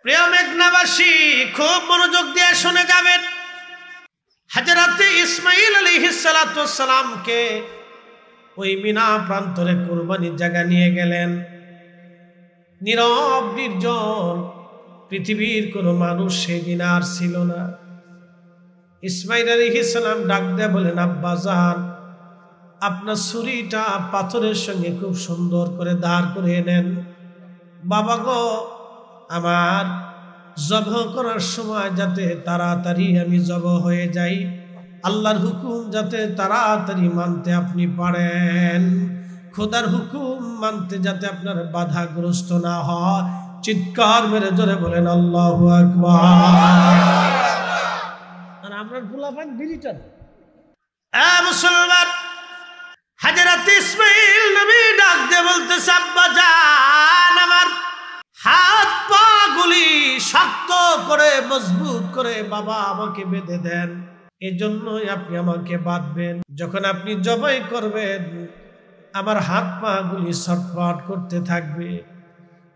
প্রিয় মেঘনাবাসী, খুব মনোযোগ দিয়ে শুনে যাবেন। হযরত ইসমাঈল আলাইহিস সালাতু ওয়াস সালামকে ওই মিনা প্রান্তরে কুরবানির জায়গা নিয়ে গেলেন। নীরব নির্জন, পৃথিবীর কোনো মানুষ সেদিন আর ছিল না। ইসমাঈল আলাইহিস সালাম ডাক দিয়ে বলেন, আব্বা জান, আপনার ছুরিটা পাথরের সঙ্গে খুব সুন্দর করে দাঁড় করে নেন। বাবা গো, আমার জবহ করার সময় যাতে তাড়াতাড়ি আমি জবহ হয়ে যাই, আল্লাহর হুকুম যাতে তাড়াতাড়ি মানতে আপনি পারেন, খোদার হুকুম মানতে যাতে আপনার বাধাগ্রস্ত না হয়। চিৎকার মেরে জোরে বলেন আল্লাহু আকবার। আর আমরা গোলাপান বিলিটার মুসলমান। হযরত ইসমাঈল নবী ডাক দিয়ে বলতেছে, আব্বা জান, আমার হাত পা গুলি শক্ত করে মজবুত করে বাবা আমাকে বেঁধে দেন, এজন্যই আপনি আমাকে বাঁধবেন। যখন আপনি জবাই করবেন আমার হাত পা গুলি ছটফট করতে থাকবে,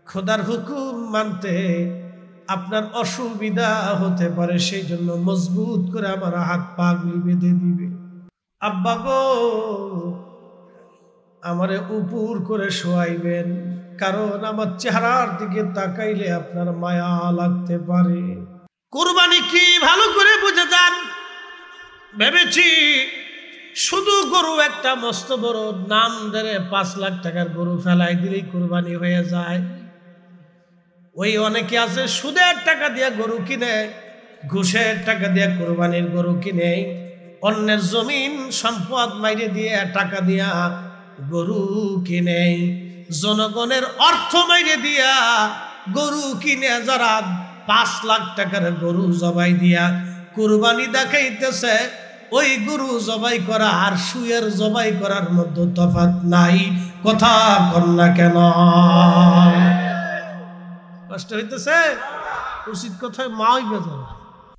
খোদার হুকুম মানতে আপনার অসুবিধা হতে পারে, সেই জন্য মজবুত করে আমার হাত পা গুলি বেঁধে দিবে। আব্বা গো, আমারে উপর করে শোয়াইবেন, কারণ আমার চেহারার দিকে তাকাইলে আপনার মায়া লাগতে পারে। কুরবানি কি ভালো করে বুঝে যান। ভেবেছি শুধু গরু একটা মস্ত বড় নাম ধরে 5 লাখ টাকার গরু ফেলাই দিলেই কুরবানি হয়ে যায়। ওই অনেকে আছে সুদের টাকা দিয়ে গরু কিনে, ঘুষের টাকা দিয়ে কুরবানির গরু কিনে, অন্যের জমিন সম্পদ মাইরে দিয়ে টাকা দিয়া গরু কিনে, জনগণের অর্থ মাইরে দিয়া গরু কিনে, যারা 5 লাখ টাকার গরু জবাই দিয়া কুরবানি দেখাইতেছে, ওই গরু জবাই করা আর শুয়ের জবাই করার মধ্যে তফাৎ নাই। কথা কন না কেন? কষ্ট হইতেছে? উচিত কথায় মা হইবে যাবে।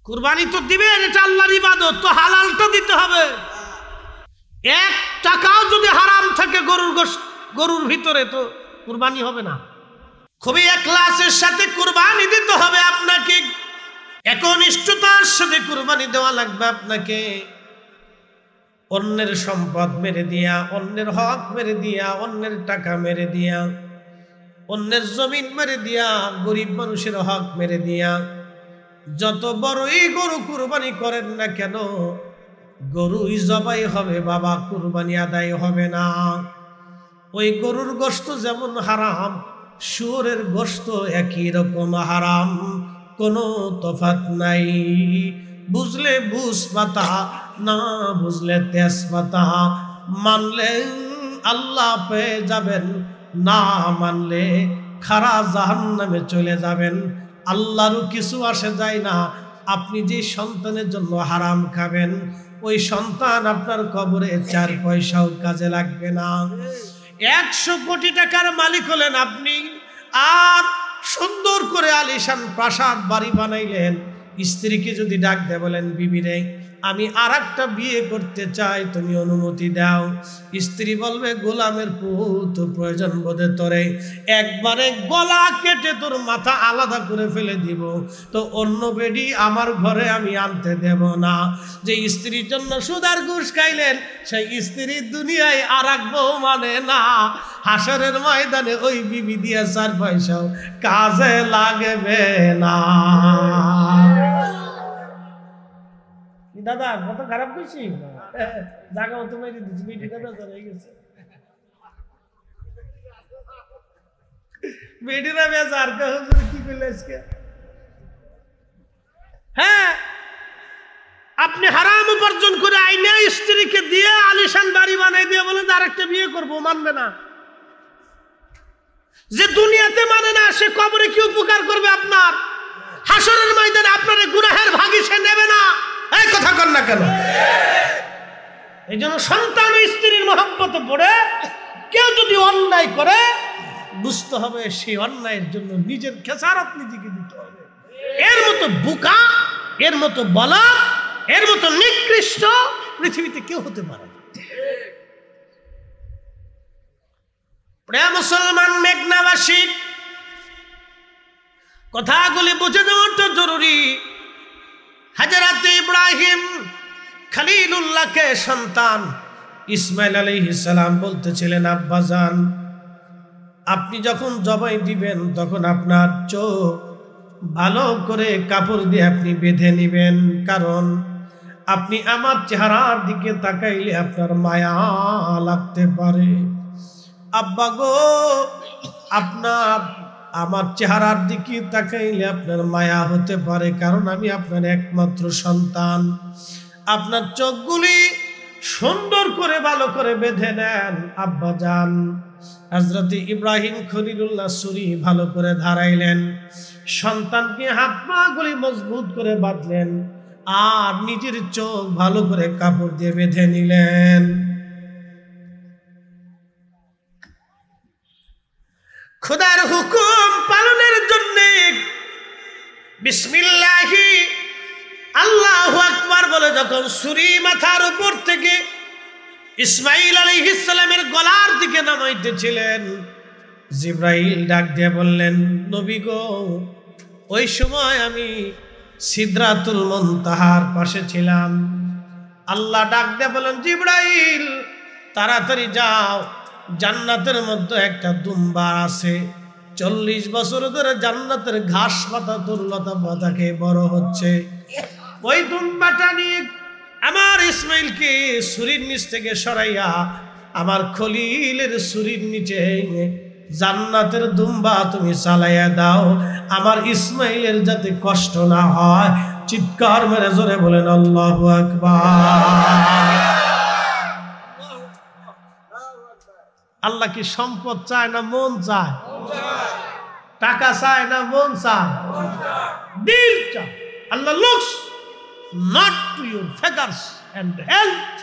কুরবানি তো দিবেন, এটা আল্লাহর ইবাদত, তো হালালটা দিতে হবে। 1 টাকাও যদি হারাম থাকে গরুর ভিতরে, তো কুরবানি হবে না। খুবই ইখলাসের সাথে কুরবানি দিতে হবে আপনাকে, একনিষ্ঠতার সাথে কুরবানি দেওয়া লাগবে আপনাকে। অন্যের সম্পদ মেরে দিয়া, অন্যের হক মেরে দিয়া, অন্যের টাকা মেরে দিয়া, অন্যের জমিন মেরে দিয়া, গরিব মানুষের হক মেরে দিয়া যত বড়ই গরু কুরবানি করেন না কেন, গরুই জবাই হবে বাবা, কুরবানি আদায় হবে না। ওই গরুর গোশত যেমন হারাম, শুয়োরের গোশত একই রকম হারাম, কোনো তফাৎ নাই। বুঝলে বুঝ পাতা, না বুঝলে তেজপাতা। মানলে আল্লাহ পেয়ে যাবেন, না মানলে খারা জাহান্নামে চলে যাবেন। আল্লাহরও কিছু আসে যায় না। আপনি যে সন্তানের জন্য হারাম খাবেন, ওই সন্তান আপনার কবরে 4 পয়সাও কাজে লাগবে না। 100 কোটি টাকার মালিক হলেন আপনি, আর সুন্দর করে আলিশান প্রাসাদ বাড়ি বানাইলেন, স্ত্রীকে যদি ডাক দেয় বলেন, বিবি রে আমি আরেকটা বিয়ে করতে চাই, তুমি অনুমতি দাও। স্ত্রী বলবে, গোলামের পুত, প্রয়োজন বোধে তোরে একবারে গলা কেটে তোর মাথা আলাদা করে ফেলে দিব, তো অন্য বেডি আমার ঘরে আমি আনতে দেব না। যে স্ত্রীর জন্য সুদার ঘুষ খাইলেন, সেই স্ত্রী দুনিয়ায় আর এক বউ মানে না। হাসরের ময়দানে ওই বিবি দিয়ে 4 পয়সাও কাজে লাগবে না। দাদা কত খারাপ করছি, জায়গা মতো মেরে দিচ্ছি, বেটিটা বেজার হয়ে গেছে, বেটিরা বেজার কি করলে আজকে। হ্যাঁ, আপনি হারাম উপার্জন করে আইনে স্ত্রীকে দিয়ে আলিশান বাড়ি বানাই দিয়ে বলেন আরেকটা বিয়ে করবো, মানবে না। যে দুনিয়াতে মানে না, সে কবরে কি উপকার করবে আপনার? হাসরের ময়দানে আপনার গুনাহের ভাগী সে নেবে না। এই কথা কর না কেন? এই জন্য সন্তান ও স্ত্রীর মহব্বতে পড়ে কেউ যদি অন্যায় করে, বুঝতে হবে সেই অন্যায়ের জন্য নিজের খেসারত নিজেকে দিতে হবে। এর মতো বোকা, এর মতো বলদ, এর মতো নিকৃষ্ট পৃথিবীতে কেউ হতে পারে না। প্রিয় মুসলমান মেঘনাবাসী, কথাগুলি বুঝে নেওয়াটা জরুরি। হযরত ইব্রাহিম খলিলুল্লাহকে সন্তান ইসমাইল আলাইহিস সালাম বলতেছিলেন, আব্বাজান আপনি যখন জবাই দিবেন তখন আপনার চোখ ভালো করে কাপড় দিয়ে আপনি বেঁধে নেবেন, কারণ আপনি আমার চেহারার দিকে তাকাইলে আপনার মায়া লাগতে পারে। আব্বা গো, আপনার আমার চেহারার দিকে তাকাইলে আপনার মায়া হতে পারে, কারণ আমি আপনার একমাত্র সন্তান। আপনার চোখগুলি সুন্দর করে ভালো করে বেঁধে নেন আব্বা যান। হযরত ইব্রাহিম খলিলুল্লাহ ছুরি ভালো করে ধারাইলেন, সন্তানকে হাত পা গুলি মজবুত করে বাঁধলেন, আর নিজের চোখ ভালো করে কাপড় দিয়ে বেঁধে নিলেন। খোদার হুকুম পালনের জন্য বিসমিল্লাহি আল্লাহু আকবার বলে যখন ছুরি মাথার উপর থেকে ইসমাইল আলাইহিস সালামের গলার দিকে নামাইতেছিলেন, জিবরাইল ডাক দিয়ে বললেন, নবী গো, ওই সময় আমি সিদরাতুল মুনতাহার পাশে ছিলাম। আল্লাহ ডাক দিয়ে বলেন, জিবরাইল তাড়াতাড়ি যাও, জান্নাতের মধ্যে একটা দুম্বা আছে, 40 বছর ধরে জান্নাতের ঘাস পাতা তরুলতা পাতা খেয়ে বড় হচ্ছে, ওই দুম্বাটা নিয়ে আমার ইসমাইলকে ছুরির নিচ থেকে সরাইয়া আমার খলিলের ছুরির নিচে জান্নাতের দুম্বা তুমি চালাইয়া দাও, আমার ইসমাইলের যাতে কষ্ট না হয়। চিৎকার মেরে জোরে বলেন আল্লাহু আকবার। আল্লাহ কি সম্পদ চায় না মন চায়? টাকা চায় না মন চায়? দিল চায়। আল্লাহ looks not to your figures and health.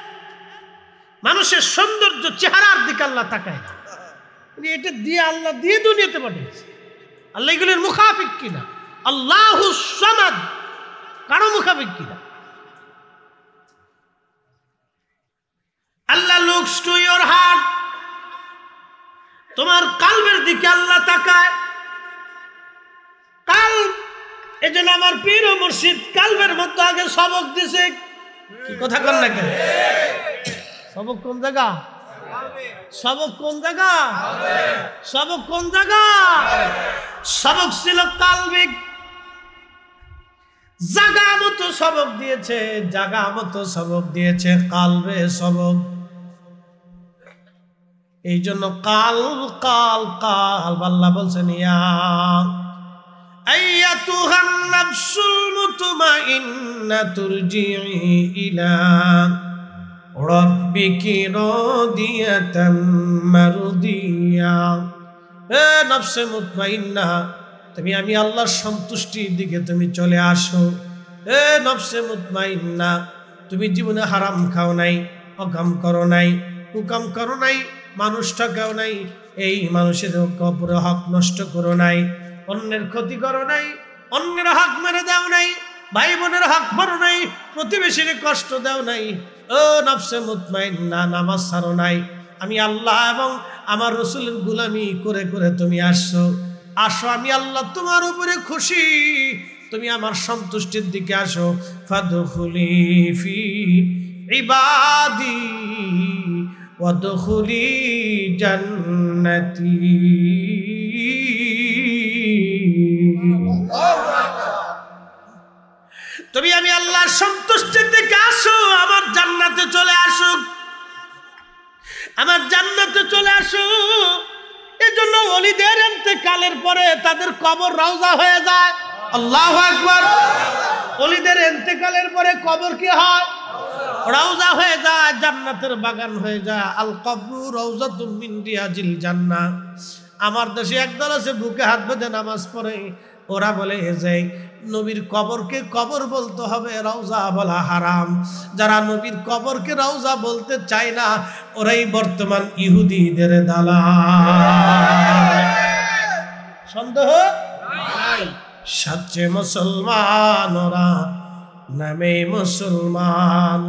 মানুষের সৌন্দর্য চেহারার দিকে আল্লাহ তাকায় না। এটা দিয়ে আল্লাহ দিয়ে দুনিয়াতে পাঠিয়েছে। আল্লাহ এগুলোর মুখাফিক কিনা? আল্লাহু সামাদ, কারো মুখাফিক কিনা? আল্লাহ looks to your heart, তোমার কালবের দিকে আল্লাহ তাকায়। কালব, এজন্য আমার পীর ও মুর্শিদ কালবের মধ্যে আগে সবক দিছে। কি কথা কন না কেন? সবক কোন জায়গা? সবক কোন জায়গা? সবক কোন জায়গা? সবক ছিল কালবিক, জায়গা মতো সবক দিয়েছে, জায়গা মতো সবক দিয়েছে কালবে সবক। এই জন্য কাল কাল কাল আল্লাহ বলছেন, ইয়া আইয়াতুহান নাফসুল মুতমাইন্না তুরজিই ইলা রাব্বিকি রাদিয়াতাম মারদিয়া। এ নফসে মুতমাইন্না, তুমি আমি আল্লাহর সন্তুষ্টির দিকে তুমি চলে আসো। এ নফসে মুতমাইন্না, তুমি জীবনে হারাম খাও নাই, অকাম করো নাই, কুকাম করো নাই, মানুষ ঠকাও নাই, এই মানুষের কবরে হক নষ্ট করো নাই, অন্যের ক্ষতি করো নাই, অন্যের হক মেরে দাও নাই, ভাই বোনের হক মারো নাই, প্রতিবেশীর কষ্ট দাও নাই। ও নফসে মুতমাইন্না, নামাজ ছাড়ো নাই। আমি আল্লাহ এবং আমার রাসূলের গোলামি করে করে তুমি আসছো। আসো, আমি আল্লাহ তোমার উপরে খুশি, তুমি আমার সন্তুষ্টির দিকে আসো। ফাদখুলি ফি ইবাদি ওয়াদখুলি জান্নাতি। তুমি আমি আল্লাহর সন্তুষ্টির দিকে আসো, আমার জান্নাতে চলে আসো, আমার জান্নাতে চলে আসো। এজন্য ওলিদের ইন্তেকালের পরে তাদের কবর রওজা হয়ে যায়। আল্লাহু আকবার। ওলিদের ইন্তেকালের পরে কবর কি হয়? রওজা হয়ে যায়, জান্নাতের বাগান হয়ে যায়। আল কবরু রওজাতুম মিন রিয়াজিল জান্নাহ। আমার দেশে একদল আছে বুকে হাত বেঁধে নামাজ পড়ে, ওরা বলে যে নবীর কবরকে কবর বলতে হবে, রওজা বলা হারাম। যারা নবীর কবরকে রওজা বলতে চায় না, ওরাই বর্তমান ইহুদিদের দালাল। সন্দেহ নাই। সচ্চে মুসলমান ওরা, নামে মুসলমান।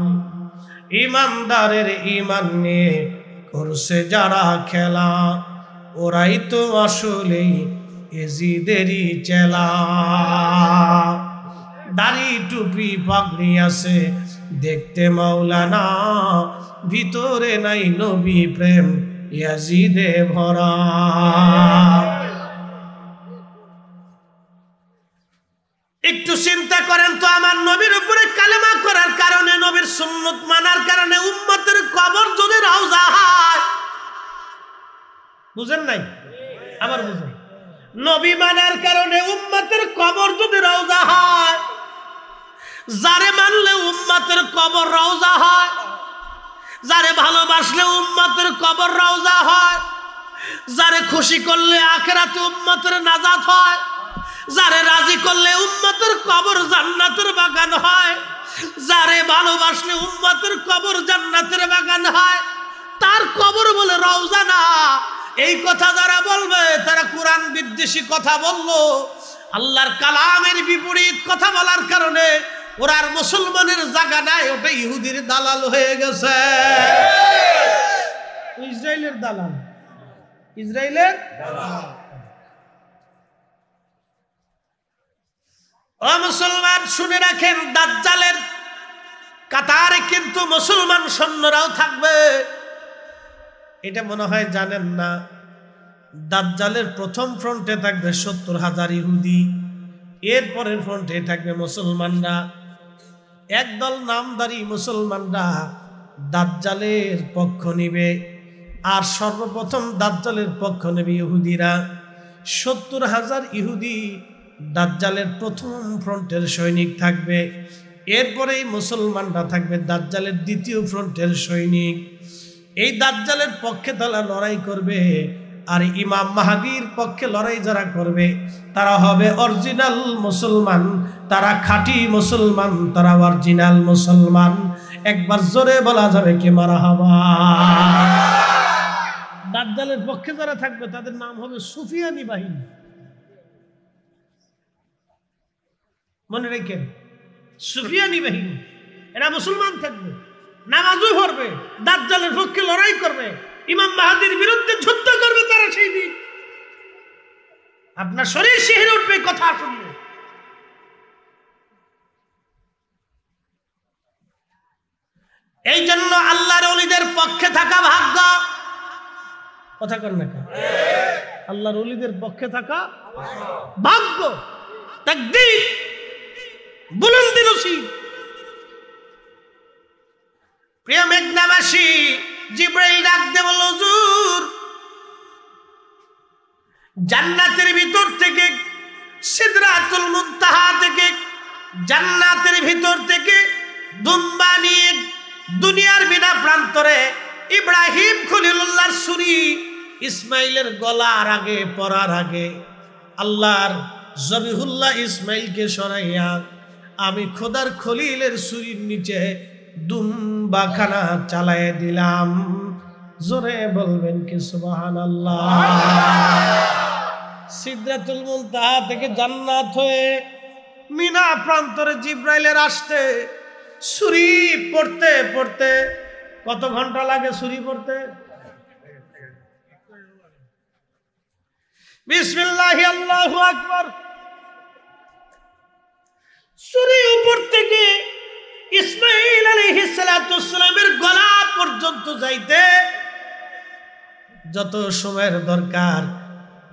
ইমানদারের ইমান নিয়ে করছে যারা খেলা, ওরাই তো আসলেই এজিদেরই চেলা। দাড়ি টুপি পাগড়ি আছে দেখতে মাওলানা, ভিতরে নাই নবী প্রেম ইয়াজিদে ভরা। একটু চিন্তা করেন তো, আমার নবীর উপরে কালেমা করার কারণে, নবীর সুন্নত মানার কারণে উম্মতের কবর যদি রওজা হয়, বুঝেন নাই? আবার বুঝেন, নবী মানার কারণে উম্মতের কবর যদি রওজা হয়, যারে মানলে উম্মতের কবর রওজা হয়, যারে ভালোবাসলে উম্মতের কবর রওজা হয়, যারে খুশি করলে আখিরাতে উম্মতের নাজাত হয়, যারে রাজি করলে উম্মতের কবর জান্নাতের বাগান হয়, যারে ভালোবাসলে উম্মতের কবর জান্নাতের বাগান হয়, তার কবর বলে রওজা না। এই কথা যারা বলবে তারা কোরআন বিদ্বেষী কথা বললো, আল্লাহর কালামের বিপরীত কথা বলার কারণে ওরার মুসলমানের জায়গা নাই, ওটা ইহুদির দালাল হয়ে গেছে। ইসরায়েলের দালাল, ইসরায়েলের দালাল। ও মুসলমান শুনে রাখেন, দাজ্জালের কাতারে কিন্তু মুসলমান সৈন্যরাও থাকবে। এটা মনে হয় জানেন না। দাজ্জালের প্রথম ফ্রন্টে থাকবে 70,000 ইহুদি, এরপরের ফ্রন্টে থাকবে মুসলমানরা। একদল নামধারী মুসলমানরা দাজ্জালের পক্ষ নিবে, আর সর্বপ্রথম দাজ্জালের পক্ষ নেবে ইহুদিরা। 70,000 ইহুদি দাজ্জালের প্রথম ফ্রন্টের সৈনিক থাকবে, এরপরেই মুসলমানরা থাকবে দাজ্জালের দ্বিতীয় ফ্রন্টের সৈনিক। এই দাজ্জালের পক্ষে তারা লড়াই করবে, আর ইমাম মাহদীর পক্ষে লড়াই যারা করবে তারা হবে অরিজিনাল মুসলমান, তারা খাঁটি মুসলমান, তারা অরিজিনাল মুসলমান। একবার জোরে বলা যাবে কি মারহাবা। দাজ্জালের পক্ষে যারা থাকবে তাদের নাম হবে সুফিয়ানি বাহিনী। মনে রেখেন, সুফিয়ানি বাহিনী, এরা মুসলমান থাকবে, নামাজও পড়বে, দাজ্জালের পক্ষে লড়াই করবে, ইমাম মাহদীর বিরুদ্ধে যুদ্ধ করবে তারা। সেই দিন আপনার শরীর শিহরে উঠবে কথা শুনলে। এই জন্য আল্লাহর ওলিদের পক্ষে থাকা ভাগ্য। কথা কর না, আল্লাহর ওলিদের পক্ষে থাকা ভাগ্য, তাকদীর, বুলন্দি নসিব। প্রিয় মেঘনাবাসী, জিবরাইল ডাক দিয়ে বলল, হুজুর, জান্নাতের ভিতর থেকে, সিদরাতুল মুনতাহা থেকে, জান্নাতের ভিতর থেকে দুম্বা নিয়ে দুনিয়ার বিনা প্রান্তরে ইব্রাহিম খলিলুল্লাহর ছুরি ইসমাইলের গলার আগে পড়ার আগে আল্লাহর জবিহুল্লাহ ইসমাইলকে সরাইয়া আমি খোদার খলিলের ছুরির নিচে দুম্বাখানা চালায় দিলাম। জোরে বলবেন কি সুবহানাল্লাহ। সিদরাতুল মুনতাহা থেকে জান্নাত হয়ে মিনা প্রান্তরে জিব্রাইলের আসতে ছুরি পড়তে পড়তে কত ঘন্টা লাগে ছুরি পড়তে? বিসমিল্লাহি আল্লাহু আকবার। ছুরি উপর থেকে ইসমাইল আলাইহিস সালাতুস সালামের গলা পর্যন্ত যাইতে যত সময়ের দরকার,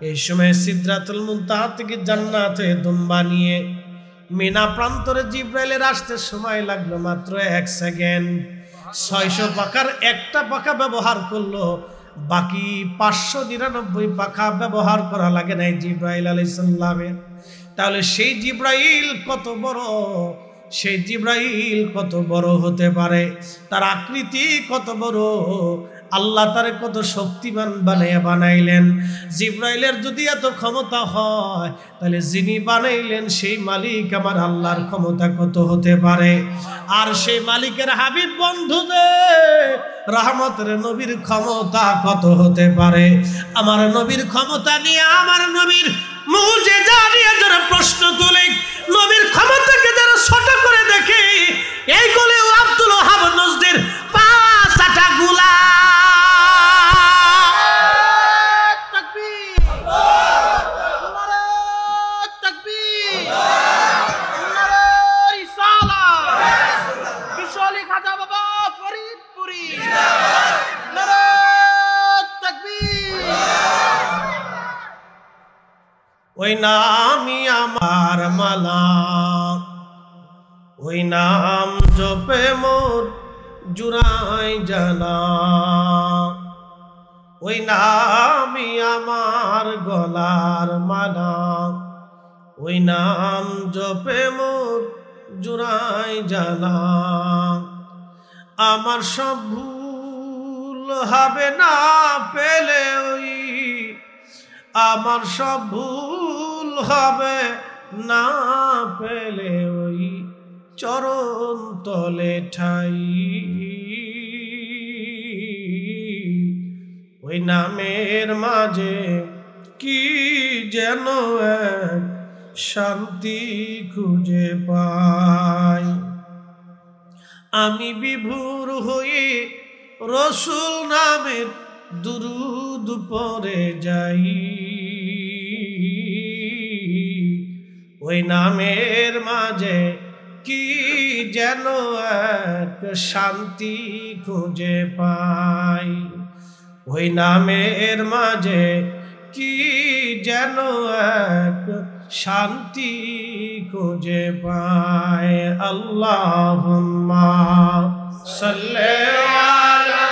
এই সময় সিদরাতুল মুনতাহা থেকে জান্নাতে দুম্বা নিয়ে মিনা প্রান্তরে জিব্রাইলের আসতে সময় লাগলো মাত্র 1 সেকেন্ড। 600 পাখার একটা পাখা ব্যবহার করলো, বাকি 599 পাখা ব্যবহার করা লাগে নাই জিব্রাইল আলাইহিস সালামের। তাহলে সেই জিব্রাইল কত বড়, সেই জিব্রাইল কত বড় হতে পারে, তার আকৃতি কত বড়, আল্লাহ তারে কত শক্তিমান বানাইলেন। জিব্রাইলের যদি এত ক্ষমতা হয়, তাহলে যিনি বানাইলেন সেই মালিক আমার আল্লাহর ক্ষমতা কত হতে পারে। আর সেই মালিকের হাবিব বন্ধুদের রহমতের নবীর ক্ষমতা কত হতে পারে। আমার নবীর ক্ষমতা নিয়ে, আমার নবীর মুজিজা নিয়ে যারা প্রশ্ন তুলে, নবীর ক্ষমতাকে যারা ছোট করে দেখে, এইগুলো আব্দুল ওহাব নজদির 5 গুলা। ওই নামই আমার মালা, ওই নাম জপে মোর জুড়াই জানা, ওই নামই আমার গলার মালা, ওই নাম জপে মোর জুড়াই জানা। আমার সব ভুল হবে না পেলে ওই, আমার সব ভুল হবে না পেলে ওই চরণ তলে ঠাই। ওই নামের মাঝে কি যেন এক শান্তি খুঁজে পাই। আমি বিভোর হয়ে রসুল নামের দুরুদ পড়ে যাই। ওই নামের মাঝে কি যেন এক শান্তি খুঁজে পাই। ওই নামের মাঝে কি যেন এক শান্তি খুঁজে পাই। আল্লাহুম্মা সাল্লি আলা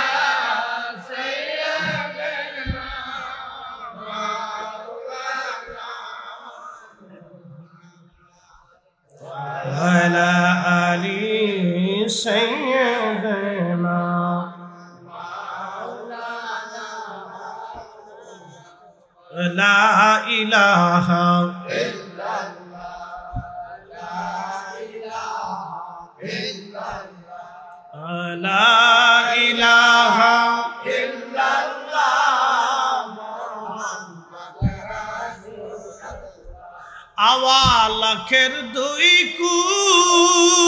সাইয়্যিদিনা ওয়া আলা আলি সাইয়্যিদিনা লা ইলাহা ইল্লাল্লাহ, লা ইলাহা ইল্লাল্লাহ, লা ইলাহা ইল্লাল্লাহ মুহাম্মাদুর রাসূলুল্লাহ। আওয়ালাখের দুই কুল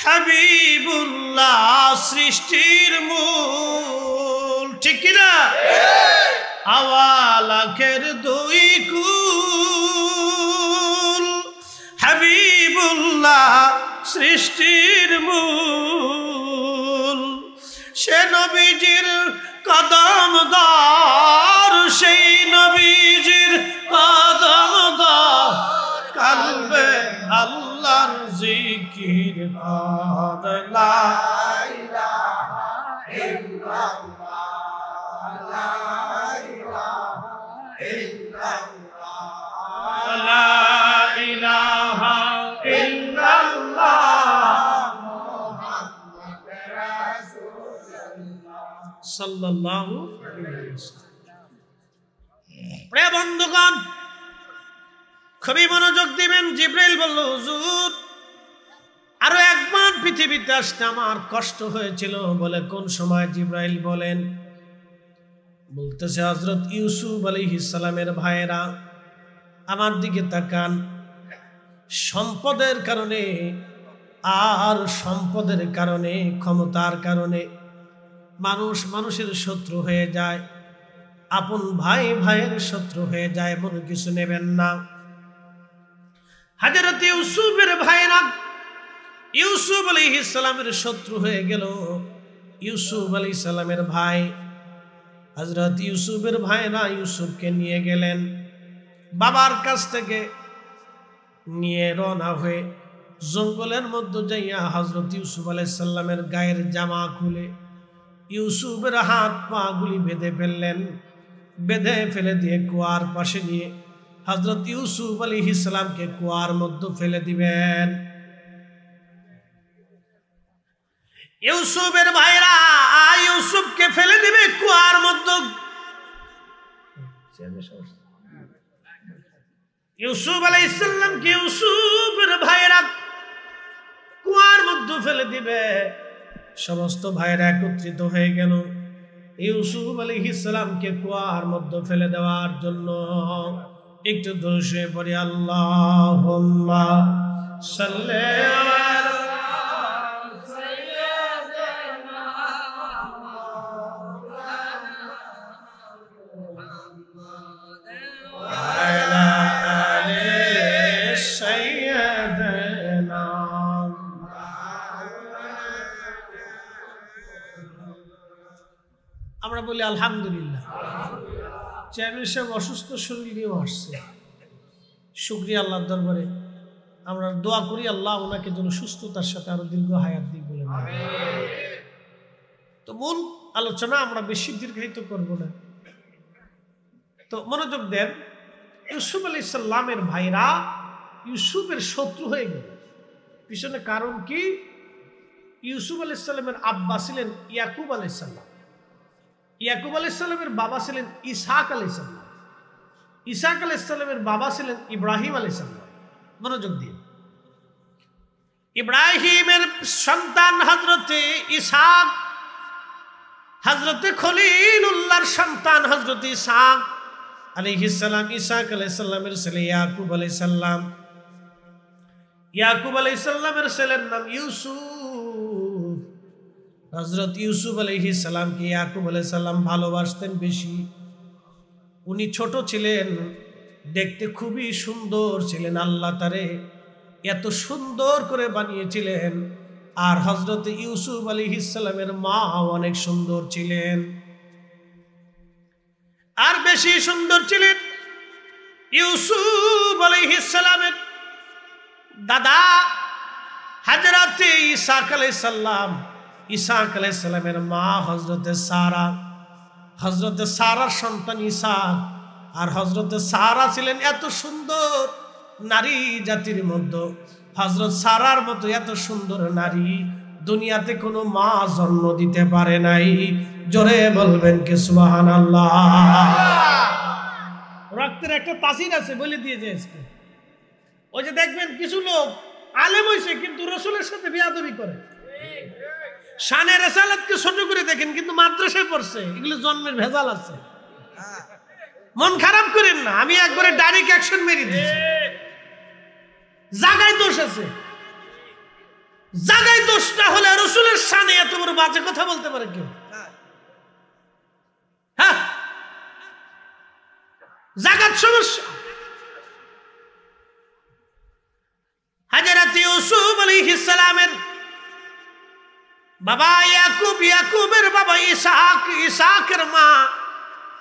হাবিবুল্লাহ সৃষ্টির মূল, ঠিক কিনা? আওয়ালাখের দুই কুল হাবিবুল্লাহ সৃষ্টির মূল। সে নবীজির কদমদার, সেই নবীজির কদমদার কালবে আল্লাহর জিকির কর। লা ইলাহা ইল্লাল্লাহ, লা ইলাহা ইল্লাল্লাহ মুহাম্মাদুর রাসূলুল্লাহ সাল্লাল্লাহু আলাইহি ওয়াসাল্লাম। প্রিয় বন্ধুগণ, খুবই মনোযোগ দিবেন। জিবরাইল বলল, হুজুর আরো একবার পৃথিবীতে আসতে আমার কষ্ট হয়েছিল। বলে কোন সময়? জিবরাইল বলেন, বলতেছে হযরত ইউসুফ আলাইহিস সালামের ভাইয়েরা আমার দিকে তাকান। সম্পদের কারণে আর সম্পদের কারণে, ক্ষমতার কারণে মানুষ মানুষের শত্রু হয়ে যায়, আপন ভাই ভাইয়ের শত্রু হয়ে যায়। মনে কিছু নেবেন না। হযরত ইউসুফের ভাইয়েরা ইউসুফ আলাইহিস সালামের শত্রু হয়ে গেল। ইউসুফ আলাইহিস সালামের ভাই হযরত ইউসুফের ভাইরা ইউসুফকে নিয়ে গেলেন। বাবার কাছ থেকে নিয়ে রওনা হয়ে জঙ্গলের মধ্যে যাইয়া হযরত ইউসুফ আলাইহিস সালামের গায়ের জামা খুলে ইউসুফের হাত পা গুলি বেঁধে ফেললেন। বেঁধে ফেলে দিয়ে কুয়ার পাশে নিয়ে হযরত ইউসুফ আলাইহিস সালামকে কুয়ার মধ্যে ফেলে দিবেন। ইউসুফের ভাইরা ইউসুফকে ফেলে দিবে কুয়ার মধ্যে। ইউসুফ আলাইহিস সালামকে ইউসুফের ভাইরা কুয়ার মধ্যে ফেলে দিবে। সমস্ত ভাইরা একত্রিত হয়ে গেল ইউসুফ আলাইহিস সালামকে কুয়ার মধ্যে ফেলে দেওয়ার জন্য। একটু দোষে পড়ি, আল্লাহুম্মা সাল্লি আলা আমরা বলি আলহামদুলিল্লাহ। চেয়ারম্যান সাহেব অসুস্থ শরীর নিয়েও আসছে। শুকরিয়া আল্লাহর দরবারে, আমরা দোয়া করি আল্লাহ ওনাকে যেন সুস্থতার সাথে আরো দীর্ঘ হায়াত দিক বলে। তো মূল আলোচনা আমরা বেশি দীর্ঘায়িত করব না, তো মনোযোগ দেন। ইউসুফ আলাইহিস সালামের ভাইরা ইউসুফের শত্রু হয়ে গেল। পিছনে কারণ কি? ইউসুফ আলাইহিস সালামের আব্বা ছিলেন ইয়াকুব আলাইহিস সালাম, ইয়াকুব আলাইহিস সালামের বাবা ছিলেন ইসহাক আলাইহিস সালাম, ইসহাক আলাইহিস সালামের বাবা ছিলেন ইব্রাহিম আলাইহিস সালাম। মনোযোগ দিন, ইব্রাহিমের সন্তান হযরতে ইসহাক, হযরতে খলিলুল্লাহর সন্তান হযরতে ইসহাক আলাইহিস সালাম, ইসহাক আলাইহিস সালামের ছেলে ইয়াকুব আলাইহিস সালাম। ইয়াকুব আলাইহিস সালামের ছেলের নাম ইউসুফ। হযরত ইউসুফ আলাইহিস সালামকে ইয়াকুব আলাইহিস সালাম ভালোবাসতেন বেশি। উনি ছোট ছিলেন, দেখতে খুবই সুন্দর ছিলেন, আল্লাহ তারে এত সুন্দর করে বানিয়েছিলেন। আর হযরত ইউসুফ আলাইহিস সালামের মা অনেক সুন্দর ছিলেন, আর বেশি সুন্দর ছিলেন ইউসুফ আলাইহিস সালামের দাদা হযরত ইসহাক আলাইহিস সালাম। ইসহাক আলাইহিস সালামের মা হযরতে সারা, হযরতে সারার সন্তান ইসহাক। আর হযরতে সারা ছিলেন এত সুন্দর নারী জাতির মধ্যে, হযরত সারার মতো এত সুন্দর নারী দুনিয়াতে কোনো মা জন্ম দিতে পারে নাই। জোরে বলবেন কি সুবহানাল্লাহ। রক্তের একটা তাসির আছে, বলে দিয়েছে আজকে। ওই যে দেখবেন কিছু লোক আলেম হইছে কিন্তু রাসূলের সাথে বেয়াদবি করে, শানে রিসালাতকে ছোট করে দেখেন কিন্তু মাদ্রাসায় পড়ছে, এগুলো জন্মের ভেজাল আছে। মন খারাপ করেন না, আমি একবারে ডাইরেক্ট অ্যাকশন মেরে দিয়েছি। জায়গায় দোষ আছে, জায়গায় দোষ না হলে রাসূলের শানে এত বড় বাজে কথা বলতে পারে কেউ? হ্যাঁ, জায়গার সমস্যা। হযরত ইউসুফ আলাইহিস সালামের বাবা ইয়াকুব, ইয়াকুবের বাবা ইসহাক, ইসহাকের মা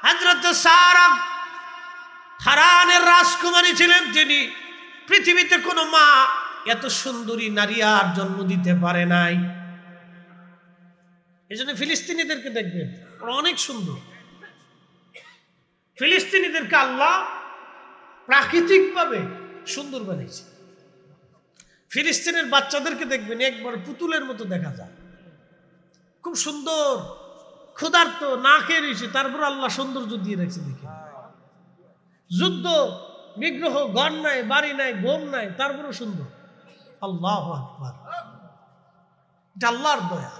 হযরত সারা হারানের রাজকুমারী ছিলেন তিনি। পৃথিবীতে কোনো মা এত সুন্দরী নারী আর জন্ম দিতে পারে নাই। এজন্য ফিলিস্তিনিদেরকে দেখবেন, ওরা অনেক সুন্দর। ফিলিস্তিনিদেরকে আল্লাহ প্রাকৃতিকভাবে সুন্দর বানিয়েছে। ফিলিস্তিনের বাচ্চাদেরকে দেখবেন একবার পুতুলের মতো দেখা যায়, খুব সুন্দর, ক্ষুধার্ত, না খেয়ে রয়েছে, তারপর আল্লাহ সৌন্দর্য দিয়ে রেখেছে। দেখে যুদ্ধ বিগ্রহ, ঘর নাই, বাড়ি নাই, ঘুম নাই, তারপরও সুন্দর। আল্লাহু আকবার, এটা আল্লাহর দয়া।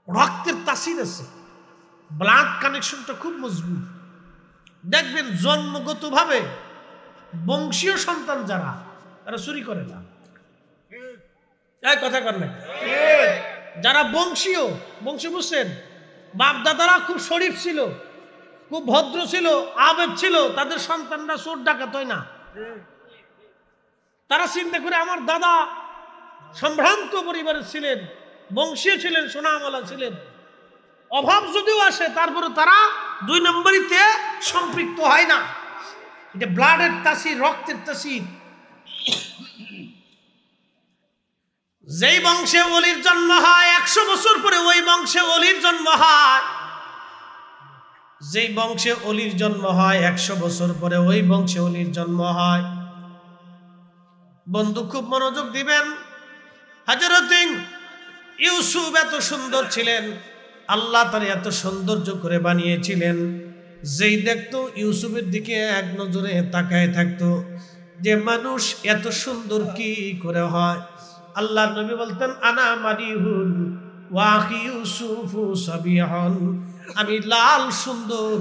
রক্তের তাসির আছে, ব্লাড কানেকশনটা খুব মজবুত। দেখবেন জন্মগতভাবে বংশীয় সন্তান যারা, তারা চুরি করে না। এই কথা কর না, যারা বংশীয়, বংশ বুঝছেন, বাপ দাদারা খুব শরীফ ছিল, খুব ভদ্র ছিল, আবেদ ছিল, তাদের সন্তানরা চোর ডাকাত হয় না। তারা চিন্তা করে আমার দাদা সম্ভ্রান্ত পরিবারের ছিলেন, বংশীয় ছিলেন, সোনামলা ছিলেন, অভাব যদিও আসে তারপরে তারা 2 নম্বরিতে সম্পৃক্ত হয় না। এটা ব্লাডের তাসির, রক্তের তাসির। যেই বংশে ওলির জন্ম হয় 100 বছর পরে ওই বংশে ওলির জন্ম হয়। যেই বংশে ওলির জন্ম হয় 100 বছর পরে ওই বংশে ওলির জন্ম হয়। বন্ধু খুব মনোযোগ দিবেন। হযরত ইউসুফ এত সুন্দর ছিলেন, আল্লাহ তার এত সৌন্দর্য করে বানিয়েছিলেন, যেই দেখতো ইউসুফের দিকে এক নজরে তাকায় থাকতো যে মানুষ এত সুন্দর কি করে হয়। আল্লাহর নবী বলতেন আনা মারিহুল ওয়া আখি ইউসুফু সাবিহান, আমি লাল সুন্দর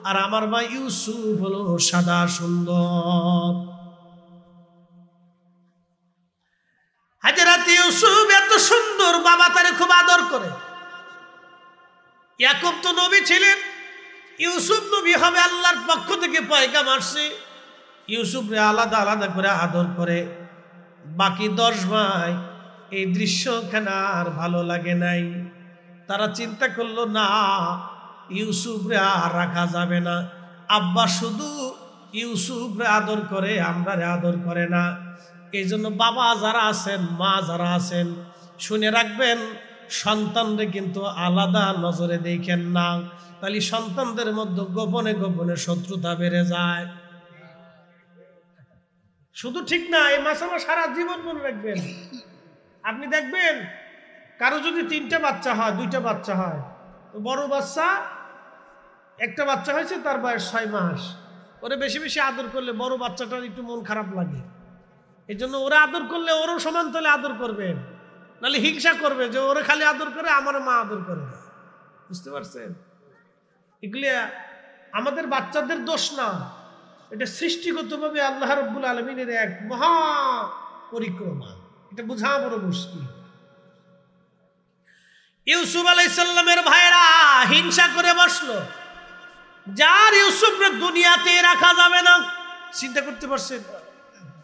আর আমার ভাই ইউসুফ হলো সাদা সুন্দর। হযরত ইউসুফ এত সুন্দর, বাবা তারে খুব আদর করে। ইয়াকুব তো নবী ছিলেন, ইউসুফ নবী হবে, আল্লাহর পক্ষ থেকে পয়গাম আসছে। ইউসুফরে আলাদা আলাদা করে আদর করে। বাকি 10 ভাই এই দৃশ্যখানা আর ভালো লাগে নাই। তারা চিন্তা করলো না, ইউসুফরে আর রাখা যাবে না। আব্বা শুধু ইউসুফরে আদর করে, আমরা আদর করে না। এই জন্য বাবা যারা আছেন, মা যারা আছেন, শুনে রাখবেন, সন্তানরে কিন্তু আলাদা নজরে দেখেন না, তাহলে সন্তানদের মধ্যে গোপনে গোপনে শত্রুতা বেড়ে যায়। শুধু ঠিক না, এই মাসালা সারা জীবন মনে রাখবেন। আপনি দেখবেন কারো যদি 3টা বাচ্চা হয়, 2টা বাচ্চা হয়, তো বড় বাচ্চা, একটা বাচ্চা হয়েছে তার বয়স 6 মাস, ওরে বেশি বেশি আদর করলে বড় বাচ্চাটার একটু মন খারাপ লাগে। এই জন্য ওরা আদর করলে ওরও সমান তলে আদর করবেন, নাহলে হিংসা করবে যে ওরে খালি আদর করে, আমার মা আদর করে না। বুঝতে পারছেন? এগুলি আমাদের বাচ্চাদের দোষ না, এটা সৃষ্টিগতভাবে আল্লাহ রাব্বুল আলামিনের এক মহা পরিক্রমা। এটা বোঝা বড় মুশকিল। ইউসুফ আলাইহিস সালামের ভাইরা হিংসা করে বসলো, যার ইউসুফের দুনিয়াতে রাখা যাবে না। চিন্তা করতে পারছেন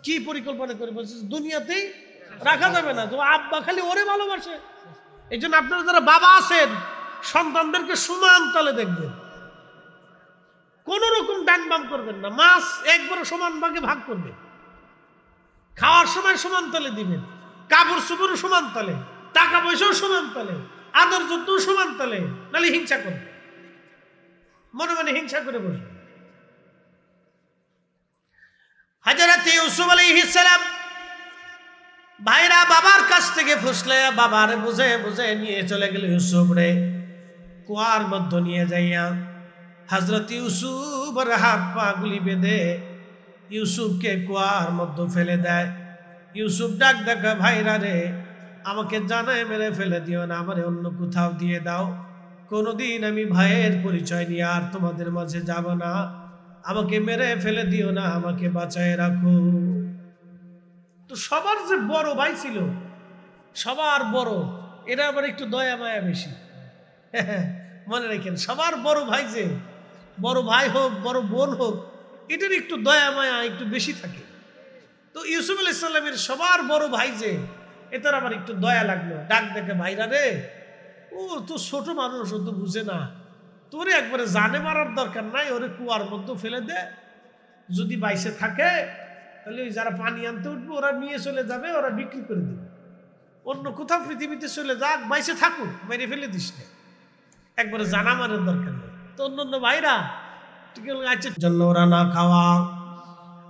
কি পরিকল্পনা করে বলছে? দুনিয়াতেই রাখা যাবে না, তো আব্বা খালি ওরে ভালোবাসে। এই জন্য আপনারা যারা বাবা আছেন, সন্তানদেরকে সমান তালে দেখবেন, কোন রকম ডান বাম করবেন না। মাছ একবারে সমান ভাগে ভাগ করবেন, খাওয়ার সময় সমান তালে দিবেন, কাপড় চোপড় সমান তালে, টাকা পয়সাও সমান তালে, আদর যত্ন সমান তালে, নাহলে হিংসা করবে, মনে মনে হিংসা করে বসবে। হযরত ইউসুফ আলাইহিস সালাম ভাইরা বাবার কাছ থেকে ফুসলে বাবারে বুঝে বুঝে নিয়ে চলে গেল ইউসুফ রে কুয়ার মধ্যে নিয়ে যাইয়া। হযরত ইউসুফের হাত পা গুলি বেঁধে ইউসুফকে কুয়ার মধ্যে ফেলে দেয়। ইউসুফ ডাক ডাকা, ভাইরা রে, আমাকে জানায় মেরে ফেলে দিও না, আমারে অন্য কোথাও দিয়ে দাও। কোনোদিন আমি ভাইয়ের পরিচয় নিয়ে আর তোমাদের মাঝে যাব না, আমাকে মেরে ফেলে দিও না, আমাকে বাঁচায় রাখো। তো সবার যে বড় ভাই ছিল, সবার বড়, এরা আবার একটু দয়া মায়া বেশি। মনে রাখেন, সবার বড় ভাই, যে বড় ভাই হোক বড় বোন হোক, এটার একটু দয়া মায়া একটু বেশি থাকে। তো ইউসুফ আলাইহিস সালামের সবার বড় ভাই যে, এটার আবার একটু দয়া লাগলো। ডাক দেখে, ভাইরা রে, ও তো ছোট মানুষ, ও তো বুঝে না, তোরে একবারে জানে মারার দরকার নাই, ওরে কুয়ার মধ্যে ফেলে দে, যদি বাইসে থাকে তাহলে ওই যারা পানি আনতে উঠবে ওরা নিয়ে চলে যাবে, ওরা বিক্রি করে দেবে, অন্য কোথাও পৃথিবীতে চলে যাক, বাইসে থাকুক, মেরে ফেলে দিস না, একবারে জানা মারার দরকার নেই। তো অন্য ভাইরা জন্য ওরা না খাওয়া।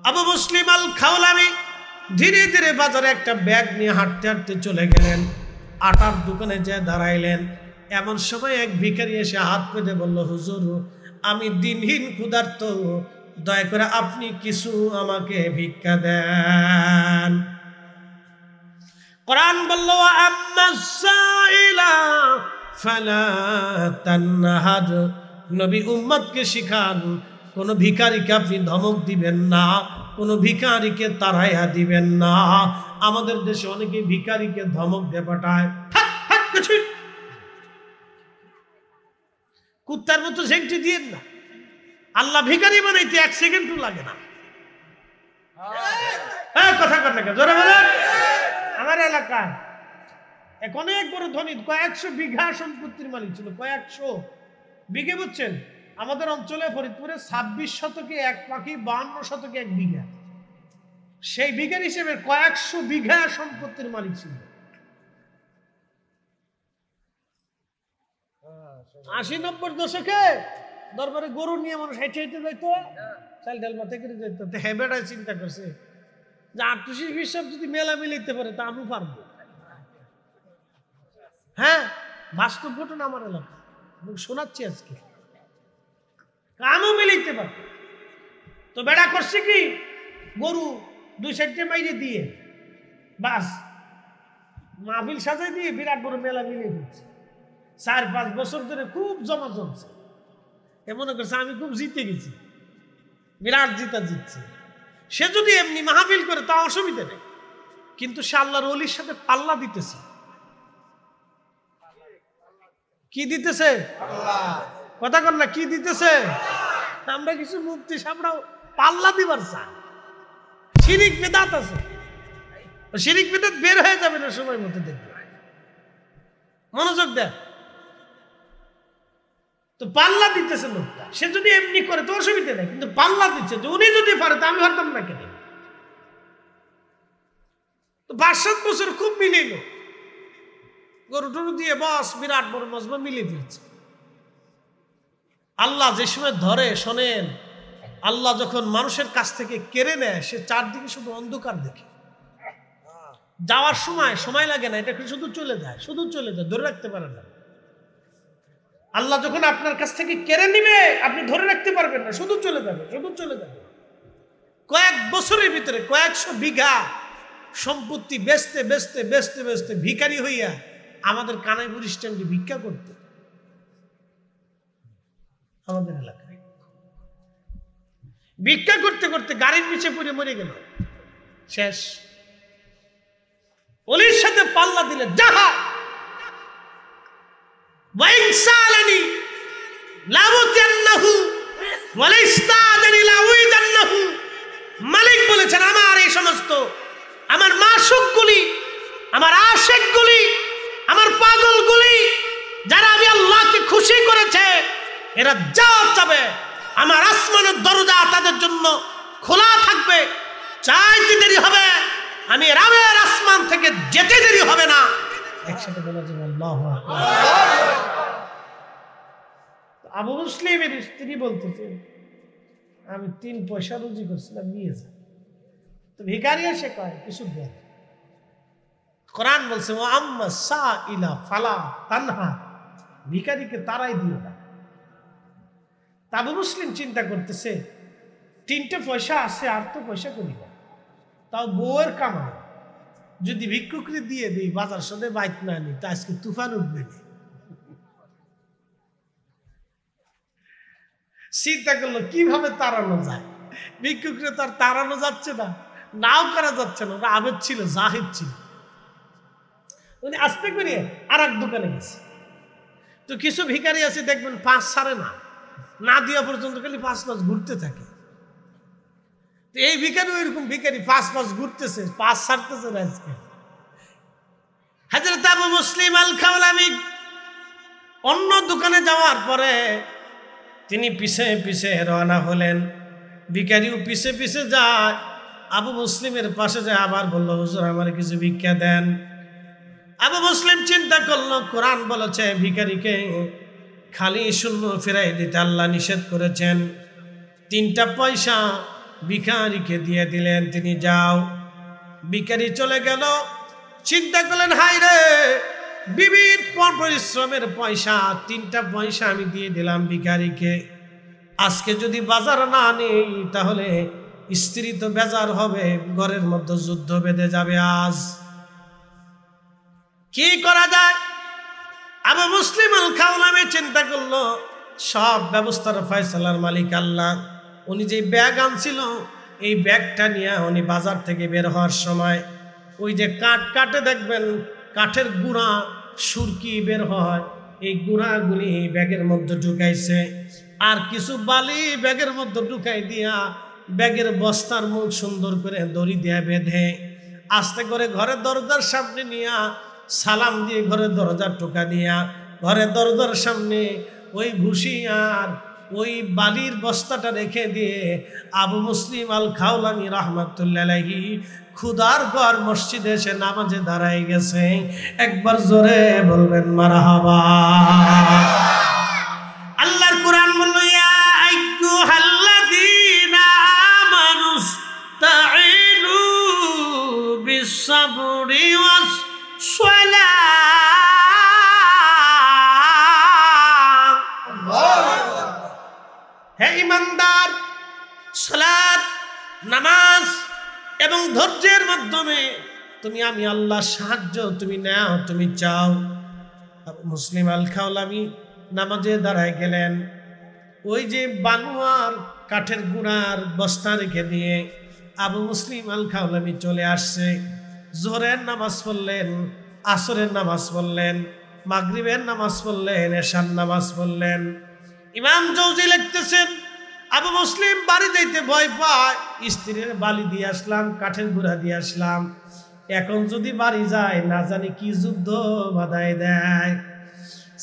আবু মুসলিম আল খাওলানি ধীরে ধীরে বাজারে একটা ব্যাগ নিয়ে হাঁটতে হাঁটতে চলে গেলেন, আটার দোকানে যেয়ে দাঁড়াইলেন। এমন সময় এক ভিখারি এসে হাত পেতে বলল, হুজুর, আমি দিনহীন ক্ষুধার্ত, দয়া করে আপনি কিছু আমাকে ভিক্ষা দেন। কোরআন বলল, আম্মাস-সাইলা ফালা তানহার, নবী উম্মতকে শিখান, কোন ভিখারিকে আপনি ধমক দিবেন না, কোন ভিখারিকে তাড়াইয়া দিবেন না। আমাদের দেশে অনেকে ভিখারিকে ধমক দিয়ে পাঠায়, কুত্তার মতো সেন্টি দিয়েন না। আল্লাহ ভিখারি বানাইতে 1 সেকেন্ডও লাগে না। কথা কর না, জোরে বলেন। আমার এলাকায় এক অনেক বড় ধনী, কয়েকশো বিঘা সম্পত্তির মালিক ছিল, কয়েকশো বিঘে, বুঝছেন? আমাদের অঞ্চলে ফরিদপুরে 26 শতকে 1 পাখি, 52 শতকে 1 বিঘা, সেই বিঘার হিসেবে কয়েকশো বিঘা সম্পত্তির মালিক ছিল। 80-90 দশকে দরবারে গরু নিয়ে মানুষ হেঁটে হেঁটে যাইতো, চাল ডাল মাথায় করে যেত। হেবেটায় চিন্তা করছে যে 28-20 সব যদি মেলা মিলাইতে পারে তা আমি পারবো। হ্যাঁ, বাস্তব ঘটনা আমার এলাকা, শোনাচ্ছি আজকে, আমিও মিলাইতে পারবো। তো বেড়া করছে কি, গরু 2 সাইডে মাইরে দিয়ে বাস মাহফিল সাজাই দিয়ে বিরাট বড় মেলা মিলিয়ে দিচ্ছে। 4-5 বছর ধরে খুব জমা জমছে। এ মনে করছে আমি খুব জিতে গেছি, বিরাট জিতছে। সে যদি এমনি মাহফিল করে তা অসুবিধা নেই, কিন্তু সে আল্লাহর ওলির সাথে পাল্লা দিতেছে। কি দিতেছে? কথা কর না, কি দিতেছে? আমরা কিছু মুফতি সাহেবরাও পাল্লা দিবার চাই। শিরিক বিদআত আছে, শিরিক বিদআত বের হয়ে যাবে না সময় মতো, দেখবে। মনোযোগ দেয়। তো পাল্লা দিতেছে লোকটা, সে যদি এমনি করে তো অসুবিধা নেই, কিন্তু পাল্লা দিচ্ছে যে উনি যদি পারে তো আমি পারতাম না কেন? তো 5-7 বছর খুব মিলিল, গরু টরু দিয়ে বস বিরাট বড় মজমা মিলিয়ে দিয়েছে। আল্লাহ যে সময় ধরে, শোনেন, আল্লাহ যখন মানুষের কাছ থেকে কেড়ে নেয়, সে চারদিকে শুধু অন্ধকার দেখে। যাওয়ার সময় লাগে না, এটা শুধু চলে যায়, ধরে রাখতে পারে না। আল্লাহ যখন আপনার কাছ থেকে কেড়ে নিবে, আপনি ধরে রাখতে পারবেন না, শুধু চলে যাবে। কয়েক বছরের ভিতরে কয়েকশো বিঘা সম্পত্তি বেচতে ভিখারি হইয়া আমাদের কানাইপুর স্ট্যান্ডে ভিক্ষা করতে, আমাদের এলাকায় ভিক্ষা করতে করতে গাড়ির নিচে পড়ে মরে গেল, শেষ। ওলির সাথে পাল্লা দিলে যাহা ওয়াইনসালানি লাউতান্নাহু ওয়ালাইস্তাদানি লাউইদান্নাহু। মালিক বলেছেন, আমার এই সমস্ত আমার মাশুকগুলি, আমার আশিকগুলি, আমার পাগলগুলি, যারা আমি আল্লাহকে খুশি করেছে, এরা যা যাবে আমার আসমানের দরজা তাদের জন্য খোলা থাকবে। চাইতে দেরি হবে, আমি রামের আসমান থেকে যেতে দেরি হবে না। একসাথে বলা যাবে আল্লাহু আকবার। আবু মুসলিমের স্ত্রী বলতেছেন, আমি 3 পয়সা রুজি করছিলাম, নিয়ে যা। তো ভিখারি এসে কয় কিছু দেন। কোরআন বলছে, ও আম্মা সাইলা ফালা তানহা, ভিখারিকে তারাই দিও না। আবু মুসলিম চিন্তা করতেছে, 3টে পয়সা আছে, আর তো পয়সা করি না, তাও বউয়ের কামাই, যদি ভিক্ষুকরে দিয়ে দিই, বাজার সাথে বাইক না নি, তা আজকে তুফান উঠবে না। চিন্তা করলো কিভাবে তাড়ানো যায়। ভিক্ষুকরে তার তাড়ানো যাচ্ছে না, নাও করা যাচ্ছে না। আবেদ ছিল, জাহিদ ছিল, উনি আস্তে করে আর এক দোকানে গেছে। তো কিছু ভিখারি আছে দেখবেন 5 ছাড়ে না দেওয়া পর্যন্ত খালি 5 ঘুরতে থাকে। তো এই ভিখারি ওইরকম ভিখারি 5 ঘুরতেছে, 5 ছাড়তেছে না। আজকে হযরত আবু মুসলিম আল খাওলামি অন্য দোকানে যাওয়ার পরে তিনি পিছে পিছে রওনা হলেন। ভিখারিও পিছে পিছে যায়, আবু মুসলিমের পাশে যায়, আবার বললো, হুজুর আমার কিছু ভিক্ষা দেন। আবু মুসলিম চিন্তা করলো, কোরআন বলেছে ভিখারিকে খালি শূন্য ফেরাই দিতে আল্লাহ নিষেধ করেছেন। 3টা পয়সা ভিখারিকে দিয়ে দিলেন, তিনি যাও। ভিখারি চলে গেল। চিন্তা করলেন, হাই রে, বিবির পরিশ্রমের পয়সা, 3টা পয়সা আমি দিয়ে দিলাম ভিখারিকে। আজকে যদি বাজার না নেই, তাহলে স্ত্রী তো বেজার হবে, ঘরের মধ্যে যুদ্ধ বেঁধে যাবে। আজ কি করা যায়? আবু মুসলিম আল খাওলামি চিন্তা করলো, সব ব্যবস্থার ফয়সালার মালিক আল্লাহ। উনি যে ব্যাগ আনছিল, এই ব্যাগটা নিয়ে উনি বাজার থেকে বের হওয়ার সময় ওই যে কাটে দেখবেন, কাঠের গুঁড়া সুরকি বের হয়, এই গুঁড়াগুলি ব্যাগের মধ্যে ঢুকাইছে, আর কিছু বালি ব্যাগের মধ্যে ঢুকাই দিয়া ব্যাগের বস্তার মুখ সুন্দর করে দড়ি দিয়ে বেঁধে আস্তে করে ঘরের দরজার সামনে নিয়া সালাম দিয়ে ঘরের দরজা টোকা দিয়া ঘরের দরজার সামনে ওই ভুসি আর ওই বালির বস্তাটা রেখে দিয়ে আবু মুসলিম আল খাওলামি রাহমাতুল্লাহ আলাইহি খুদার ঘর মসজিদে এসে নামাজে দাঁড়ায় গেছে। একবার জোরে বলবেন মারহাবা। আল্লাহর কোরআন বলল, ইয়া আইয়ুহাল্লাযীনা আমানুস্তাঈনু বিস-সাবরি ওয়াস-সালাহ। হে ঈমানদার, সালাত, নামাজ এবং ধৈর্যের মাধ্যমে তুমি আমি আল্লাহর সাহায্য তুমি নাও, তুমি চাও। আবু মুসলিম আল খাওলামি নামাজে দাঁড়ায় গেলেন। ওই যে বানুয়ার কাঠের গুঁড়ার বস্তা রেখে দিয়ে আবু মুসলিম আল খাওলামি চলে আসছে। জোহরের নামাজ পড়লেন, আসরের নামাজ পড়লেন, মাগরিবের নামাজ পড়লেন, এশার নামাজ পড়লেন। ইমাম জৌজি লিখতেছেন, আবু মুসলিম বাড়ি যাইতে ভয় পায়, স্ত্রীর বালি দিয়ে আসলাম, কাঠের গুঁড়া দিয়ে আসলাম, এখন যদি বাড়ি যায় না জানি কি যুদ্ধ বাধায় দেয়।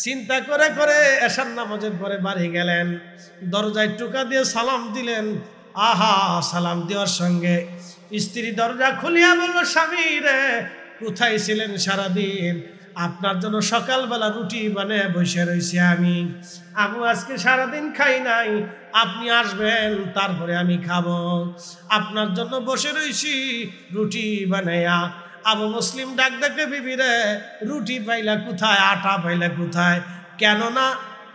চিন্তা করে করে এশার নামাজের পরে বাড়ি গেলেন, দরজায় টোকা দিয়ে সালাম দিলেন। আহা, সালাম দেওয়ার সঙ্গে স্ত্রী দরজা খুলিয়া বলল, স্বামী রে, কোথায় ছিলেন সারাদিন? আপনার জন্য সকালবেলা রুটি বানিয়ে বসে রয়েছি আমি। আবু আজকে সারাদিন খাই নাই, আপনি আসবেন তারপরে আমি খাবো। আপনার জন্য বসে রয়েছি রুটি বানাইয়া। আবু মুসলিম ডাক ডাকে, বিবি রে, রুটি পাইলা কোথায়, আটা পাইলা কোথায়?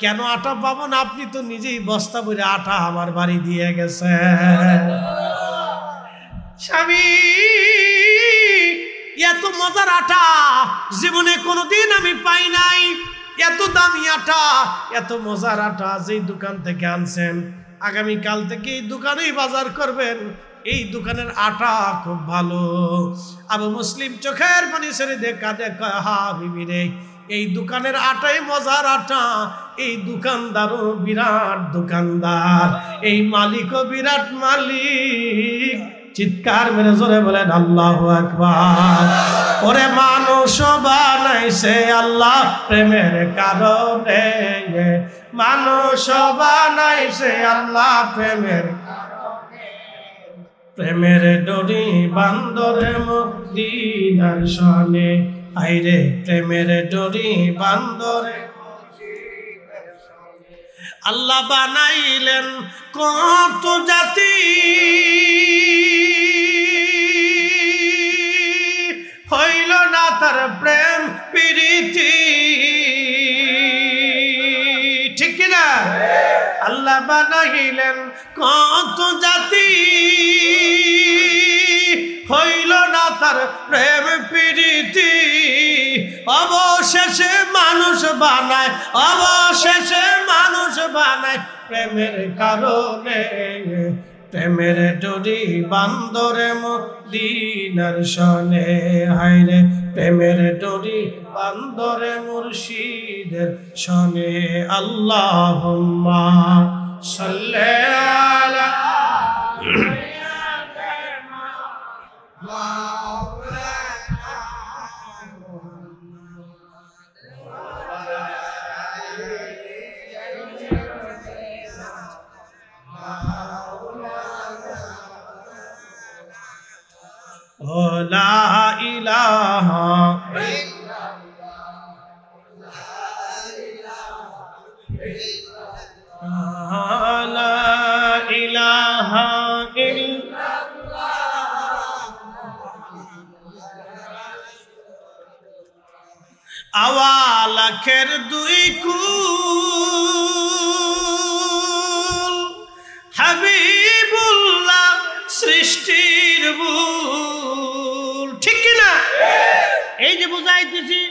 কেন আটা পাবো না? আপনি তো নিজেই বস্তা ভরে আটা আমার বাড়ি দিয়ে গেছে। স্বামী, এত মজার আটা জীবনে কোনোদিন আমি পাই নাই। এত দামি আটা, এত মজার আটা যেই দোকান থেকে আনছেন, আগামীকাল থেকে এই দোকানেই বাজার করবেন। এই দোকানের আটা খুব ভালো। আবু মুসলিম চোখের পানি ছেড়ে দেখা দেখা, হা বিবি রে, এই দোকানের আটাই মজার আটা। এই দোকানদারও বিরাট দোকানদার, এই মালিকও বিরাট মালিক। চিৎকার মেরে জোরে বলেন আল্লাহু আকবার। ওরে মানুষ বানাইছে আল্লাহ প্রেমের কারণে, মানুষ বানাইছে আল্লাহ প্রেমের কারণে। প্রেমের ডোরি বান্দরে মদিনার শনে, আইরে প্রেমের ডোরি বান্দরে। আল্লাহ বানাইলেন কত জাতি, হইল না তার প্রেম প্রীতি, ঠিক কিনা? আল্লাহ বানাইলেন কত জাতি, হইল না তার প্রেম প্রীতি। অবশেষে মানুষ বানায়, অবশেষে মানুষ বানায় প্রেমের কারণে। প্রেমের ডোরি বান্দরে মদিনার শনে, হায়রে প্রেমের ডোরি বান্দরে মুর্শিদের শনে। আল্লাহুম্মা সাল্লি আলা লা ইলাহা লা ইলাহা আওয়ালাখের দুই কুল, হাবিবুল্লাহ সৃষ্টির মূল, ঠিক কিনা? এই যে বুঝাইতেছি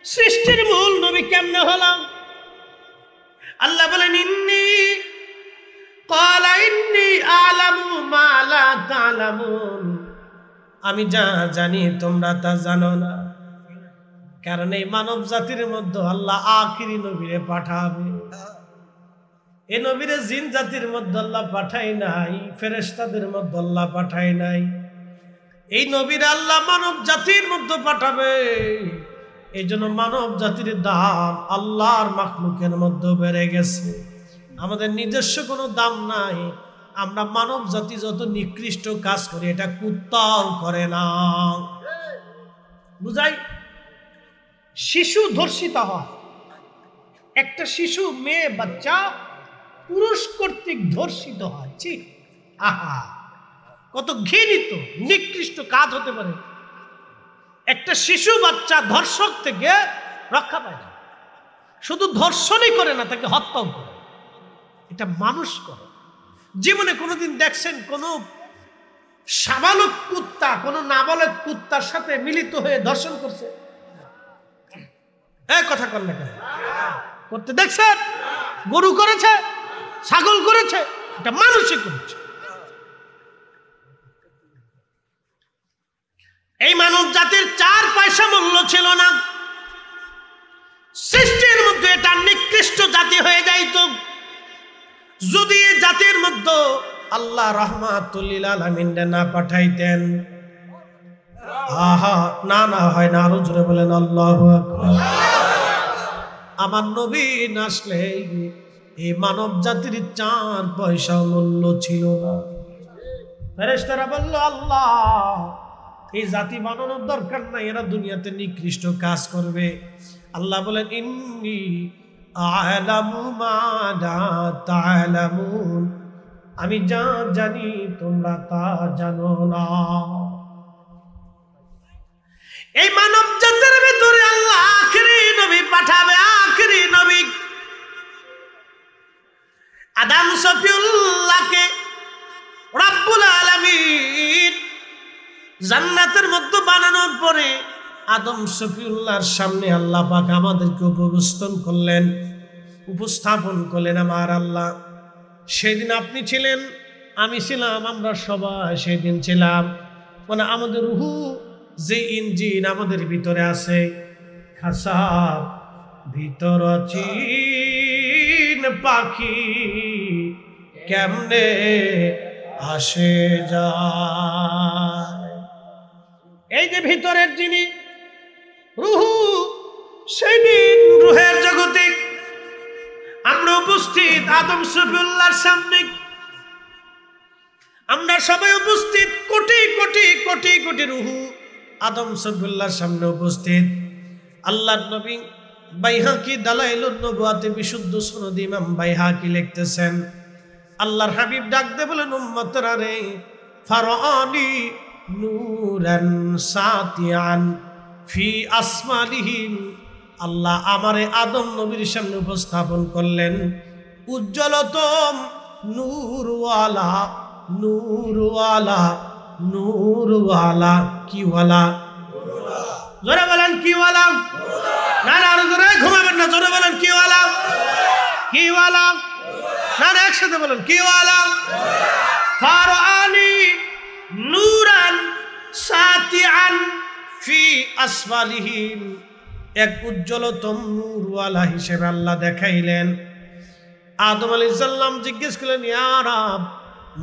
সৃষ্টির মূল নবী কেমনে হলাম? আল্লাহ বলেন, ইন্নী ক্বালা ইন্নী আ'লামু মা লা তা'লামুন, আমি যা জানি তোমরা তা জানো না। কারণ এই মানব জাতির মধ্যে আল্লাহ আখিরি নবীরে পাঠাবে। এই নবীরে জিন জাতির মধ্যে আল্লাহ পাঠায় নাই, ফেরেশতাদের মধ্যে আল্লাহ পাঠায় নাই। এই নবীরে আল্লাহ মানব জাতির মধ্যে পাঠাবে। এই জন্য মানব জাতির দাম আল্লাহর মাখলুকের মধ্যে বেড়ে গেছে। আমাদের নিজস্ব কোনো দাম নাই। আমরা মানব জাতি যত নিকৃষ্ট কাজ করি, এটা কুত্তাও করে না। বুঝাই? শিশু ধর্ষিত হয়, একটা শিশু মেয়ে বাচ্চা পুরুষ কর্তৃক ধর্ষিত হয়, ঠিক? আহা, কত ঘৃণিত নিকৃষ্ট কাজ হতে পারে। একটা শিশু বাচ্চা ধর্ষক থেকে রক্ষা পায় না, শুধু ধর্ষণই করে না, তাকে হত্যাও করে। এটা মানুষ করে। জীবনে কোনোদিন দেখছেন কোন সাবালক কুত্তা কোন নাবালক কুত্তার সাথে মিলিত হয়ে ধর্ষণ করছে? এই কথা কর না কেন? করতে দেখছেন? গরু করেছে, ছাগল করেছে, এটা মানুষই করেছে। এই মানব জাতির 4 পয়সা মূল্য ছিল না। সৃষ্টির মধ্যে এটা নিকৃষ্ট জাতি হয়ে যাইত যদি এই জাতির মধ্যে আল্লাহ রাহমাতুল লিল আলামিন না পাঠাইতেন। আহা, না না হয় না, আরো জোরে বলেন আল্লাহু আকবার। আমার নবী না আসলে এই মানব জাতির 4 পয়সা মূল্য ছিল না। ফেরেশতারা বলল, আল্লাহ এই জাতি বানানোর দরকার নাই, এরা দুনিয়াতে নিকৃষ্ট কাজ করবে। আল্লাহ বলেন, ইন্নী আ'লামু মা লা তা'লামুন, আমি যা জানি তোমরা তা জানো না। এই মানব জাতির ভিতরে আল্লাহ আখেরি নবী পাঠাবে, আখেরি নবী আদম সফিউল্লাহকে রব্বুল আলামিন জান্নাতের মধ্যে বানানোর পরে আদম সফিউল্লাহর সামনে আল্লাহ পাক আমাদেরকে উপস্থাপন করলেন। আমার আল্লাহ, সেদিন আপনি ছিলেন, আমি ছিলাম, আমরা সবাই সেদিন ছিলাম। মানে আমাদের রূহ, যে ইঞ্জিন আমাদের ভিতরে আছে, খাসা ভিতর চিন পাখি কেমনে আসে যায়। এই যে ভিতরের যিনি রূহ, সেই দিন রূহের জগতে আমরা উপস্থিত আদম সফিউল্লাহর সামনে। আমরা সবাই উপস্থিত, কোটি কোটি কোটি কোটি রূহ আদম সফিউল্লাহর সামনে উপস্থিত। আল্লাহর নবী বাইহাকি দালাইলুন নবুয়াতে বিশুদ্ধ সনদ ইমাম বাইহাকি লিখতেছেন, আল্লাহর হাবিব ডাক দিয়ে বলেন, উম্মতরা রে, ফারানি নূরান সাতিয়ান ফি আসমালিহিম, আল্লাহ আমারে আদম নবীর সামনে উপস্থাপন করলেন উজ্জ্বলতম নূরওয়ালা, নূরওয়ালা, নূরওয়ালা, কিওয়ালা? জোরে বলেন কিওয়ালা? না না, আরো জোরে, ঘুমাবেন না, জোরে বলেন কিওয়ালা? কিওয়ালা? না না, একসাথে বলেন কিওয়ালা? ফারানি নূরান সাতিয়ান ফি আসফালিহিম, এক উজ্জ্বলতম নূরওয়ালা হিসেবে আল্লাহ দেখাইলেন। আদম আলাইহিস সালাম জিজ্ঞেস করলেন, ইয়া রাব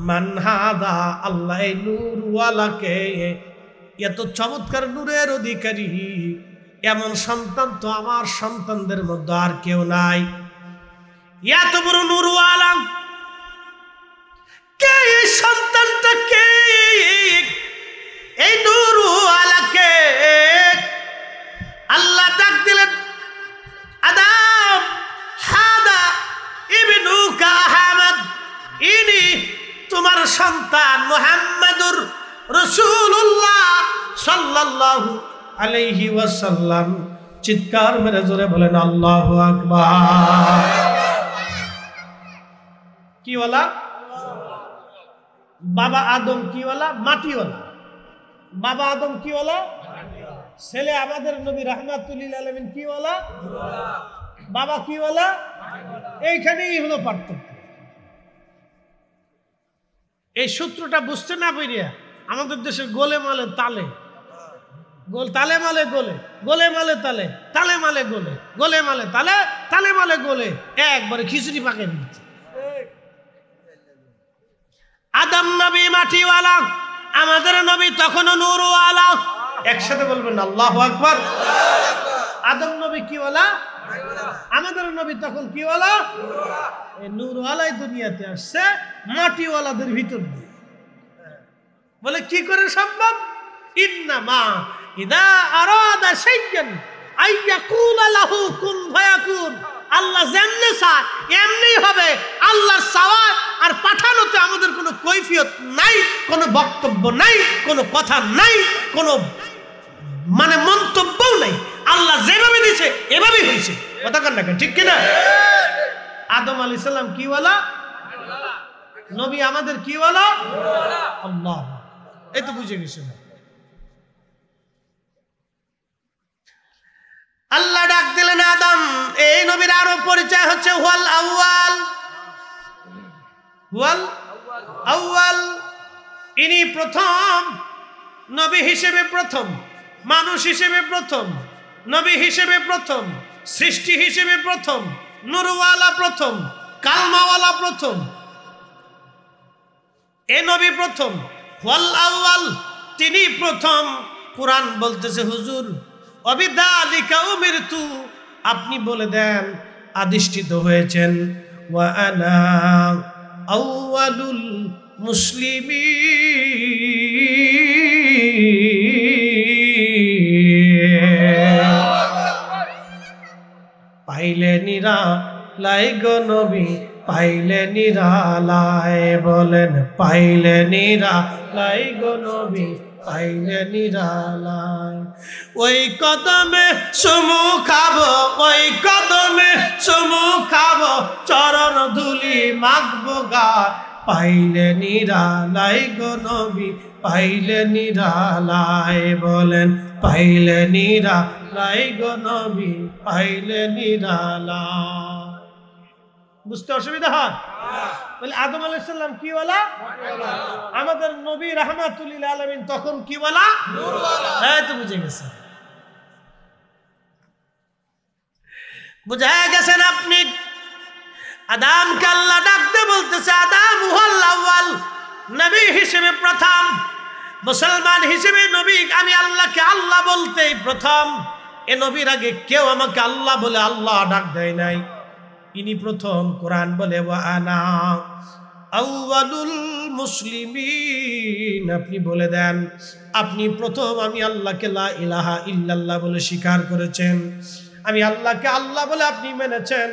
মান হাদা, আল্লাহ এই নূরওয়ালাকে, এত চমৎকার নূরের অধিকারী এমন সন্তান তো আমার সন্তানদের মধ্যে আর কেউ নাই। এত বড় নূরওয়ালা কে? এই সন্তানটা কে? এই নূরওয়ালাকে আল্লাহ ডাক দিলেন, আদম হাদা ইবনুকা আহমদ, ইনি তোমার সন্তান মুহাম্মদুর রাসূলুল্লাহ সাল্লাল্লাহু আলাইহি ওয়াসাল্লাম। চিৎকার মেরে জোরে বলেন আল্লাহু আকবার। কি ওয়ালা? বাবা আদম কি ওয়ালা? মাটিওয়ালা। বাবা আদম কি ওয়ালা? ছেলে আমাদের নবী রাহমাতুল্লিল আলামিন কি ওয়ালা? বাবা কি ওয়ালা? এইখানেই হলো পার্থক্য। এই সূত্রটা বুঝতে না পেরিয়া আমাদের দেশের গোলে মালে তালে, গোল তালে মালে গোলে, গোলে মালে তালে, তালে মালে গোলে, গোলে মালে তালে, তালে মালে গোলে, একবারে খিচুড়ি পাকে দিচ্ছে। আদম নবী মাটিওয়ালা, আমাদের নবী তখনও নূরওয়ালা। একসাথে বলবেন আল্লাহু আকবার। আদম নবী কি ওয়ালা? আমাদের নবী তখন কি ওয়ালা? এই নূরওয়ালাই দুনিয়াতে আসছে মাটিওয়ালাদের ভিতর দিয়ে। বলে কি করে সম্ভব? ইন্নামা ইদা আরাদা শাইআন আইয়াকুলা লাহু কুন ফায়াকুন, আল্লাহ যেমনে চায় এমনি হবে। আল্লাহর চাওয়া আর পাঠানোতে আমাদের কোনো কৈফিয়ত নাই, কোনো বক্তব্য নাই, কোনো কথা নাই, কোনো মানে মন্তব্যও নাই। আল্লাহ যেভাবে দিয়েছে এভাবেই হয়েছে। কথা কান না, ঠিক কিনা? আদম আলাইহিস সালাম কি ওয়ালা? নবী আমাদের কি ওয়ালা? আল্লাহ। এই তো বুঝে গেছে না? আল্লাহ ডাক দিলেন আদম। এই নবীর আরো পরিচয় হচ্ছে হুয়াল আউয়াল, হুয়াল আউয়াল। ইনি প্রথম নবী হিসেবে প্রথম, মানুষ হিসেবে প্রথম, নবী হিসেবে প্রথম, সৃষ্টি হিসেবে প্রথম, নূরওয়ালা প্রথম, কালমাওয়ালা প্রথম। এ নবী প্রথম, হুয়াল আউয়াল, তিনি প্রথম। কুরআন বলতেছে হুজুর অবিদালিকা উমিরতু আপনি বলে দেন আদিষ্ঠিত হয়েছেন ওয়া আনা আউয়ালুল মুসলিমিন। পাইলে নিরালাই গো নবী, পাইলে নিরালাই, বলেন পাইলে নিরালাই গো নবী, পাইলে নিরালাই। ওই কদমে চুমু খাবো, ওই কদমে চুমু খাবো, চরণ ধুলি মাখবো গায়, পাইলে নিরালাই গো নবী, পাইলে নিরালাই, বলেন পাইলে নিরালাই গো নবী, পাইলে নিরালাই। বুঝতে অসুবিধা হয়? বলে আদম আলাইহিস সালাম কি ওয়ালা? আমাদের নবী রাহমাতুল লিল আলামিন তখন কি ওয়ালা? নূরওয়ালা। এই তো বুঝে গেছেন, বুঝে গেছেন আপনি। আদমকে আল্লাহ ডাকতে বলতেছে, আদম হুয়াল আউয়াল, নবী হিসেবে প্রথম, মুসলমান হিসেবে নবী আমি আল্লাহকে আল্লাহ বলতেই প্রথম। এ নবীর আগে কেউ আমাকে আল্লাহ বলে আল্লাহ ডাক দেয় নাই, ইনি প্রথম। কোরআন বলে ওয়া আনা আউয়ালুল মুসলিমিন, আপনি বলে দেন আপনি প্রথম আমি আল্লাহকে লা ইলাহা ইল্লাল্লাহ বলে স্বীকার করেছেন, আমি আল্লাহকে আল্লাহ বলে আপনি মেনেছেন,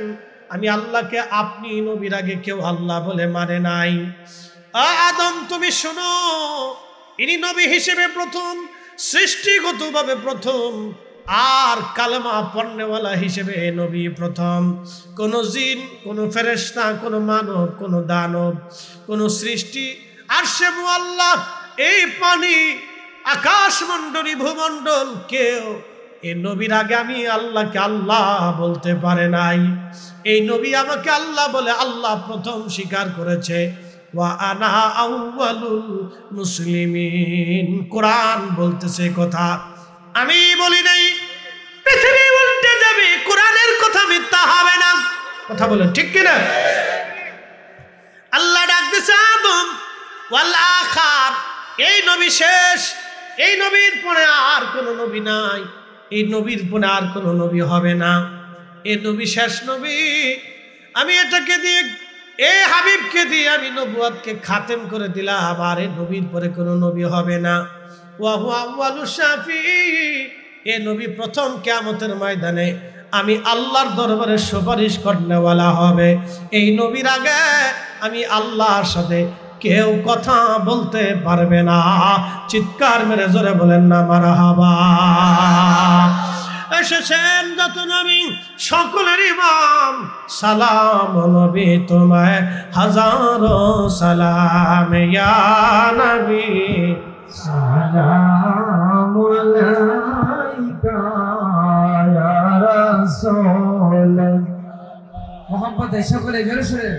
আমি আল্লাহকে আপনি নবীর আগে কেউ আল্লাহ বলে মানে নাই। আদম তুমি শোনো, ইনি নবী হিসেবে প্রথম, সৃষ্টিগতভাবে প্রথম, আর কালেমা পড়নেওয়ালা হিসেবে নবী প্রথম। কোন জিন, কোন ফেরেশতা, কোন মানব, কোন দানব, কোন সৃষ্টি আরশে মুআল্লাহ, এই পানি, আকাশমণ্ডলী, ভূমণ্ডল, কেউ এই নবীর আগে আমি আল্লাহকে আল্লাহ বলতে পারে নাই। এই নবী আমাকে আল্লাহ বলে আল্লাহ প্রথম স্বীকার করেছে। ওয়া আনা আউয়ালুল মুসলিমিন, কোরআন বলতেছে কথা, আমি বলি নাই। পৃথিবী উল্টে যাবে, কোরআনের কথা মিথ্যা হবে না। কথা বলেন ঠিক কিনা? আল্লাহ ডাক দিছে আদম ওয়াল আখার, এই নবী শেষ, এই নবীর পরে আর কোনো নবী নাই, এই নবীর পরে আর কোনো নবী হবে না, এই নবী শেষ নবী। আমি এটাকে দিয়ে, এই হাবিবকে দিয়ে আমি নবুয়তকে খাতেম করে দিলাম, আবার এই নবীর পরে কোনো নবী হবে না। ওয়া হুয়া আউয়ালুশ শাফি, এই নবী প্রথম কিয়ামতের ময়দানে আমি আল্লাহর দরবারে সুপারিশ করনেওয়ালা হবে। এই নবীর আগে আমি আল্লাহর সাথে কেউ কথা বলতে পারবে না। চিৎকার মেরে জোরে বলেন না মারহাবা। এসেছেন যত নবী সকলের ইমাম, সালাম নবী তোমায় হাজারো সালাম, ইয়া নবী সালাম আলাইকা ইয়া রাসূল। মোহাম্মদ সকলে জোরে জোরে